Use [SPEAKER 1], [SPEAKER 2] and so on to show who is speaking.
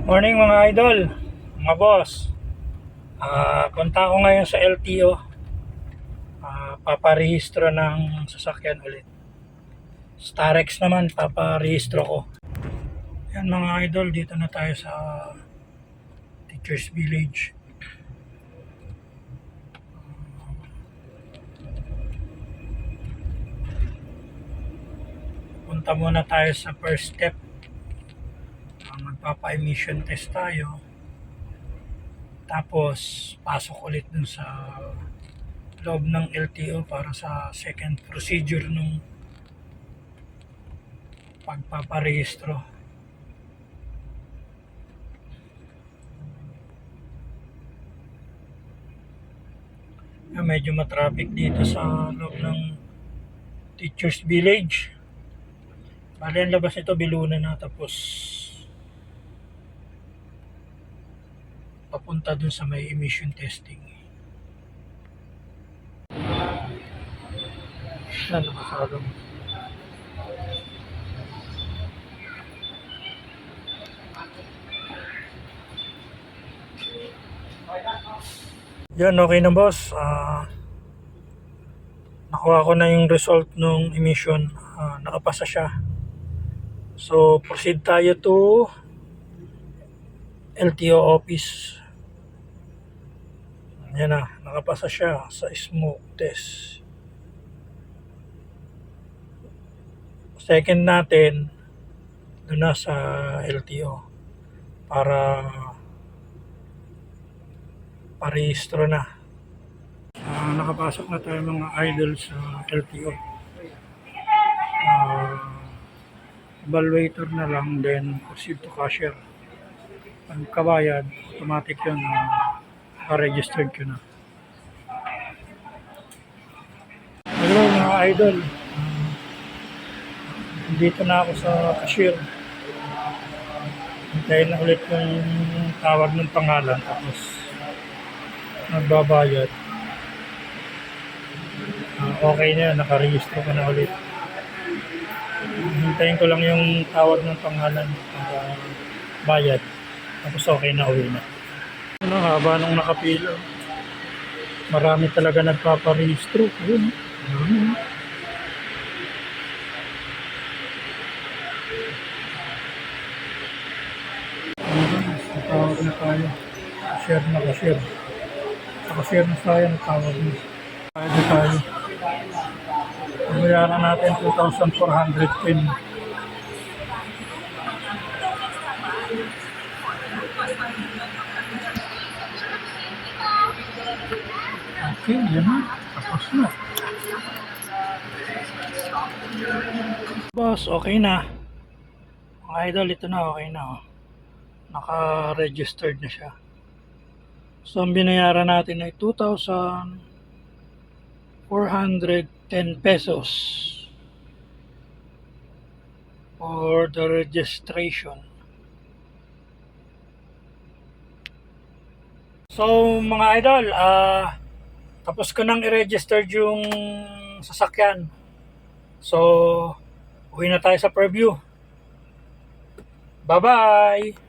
[SPEAKER 1] Morning mga idol, mga boss. Punta ako ngayon sa LTO. Paparehistro ng sasakyan ulit. Starex naman, paparehistro ko. Yan mga idol, dito na tayo sa Teachers Village. Punta muna tayo sa first step. Magpapa-emission test tayo. Tapos pasok ulit dun sa loob ng LTO para sa second procedure nung pagpaparehistro. Medyo matraffic dito sa loob ng Teachers Village. Bali ang labas nito Biluna na, tapos papunta dun sa may emission testing. Nakasalong. Yan, okay na boss. Nakuha ko na yung result ng emission. Nakapasa siya. So proceed tayo to LTO office. Yan na, nakapasa siya sa smoke test. Second natin doon na sa LTO para parehistro na. Nakapasok na tayo mga idol sa LTO. Evaluator na lang, then proceed to cashier. Pagkabayad, automatic yun, registered ko na. Hello mga idol, dito na ako sa cashier. Hintayin na ulit yung tawag ng pangalan, tapos nagbabayad. Okay na yun, nakarehistro ka na ulit. Hintayin ko lang yung tawag ng pangalan para bayad, tapos okay na, uwi na. Haba nung nakapila. Marami talaga nagpaparehistro. Ayun. Tawag na tayo. Share na ka-share. Naka-share na tayo, natawag na. Bayad na tayo. Bayaran natin 2,410. Okay, yan na. Tapos na. Boss, okay na. Mga idol, ito na, okay na. Naka-registered na siya. So, ang binayaran natin ay 2,410 pesos for the registration. So mga idol, tapos ko nang i-register yung sasakyan. So, uwi na tayo sa preview. Bye-bye!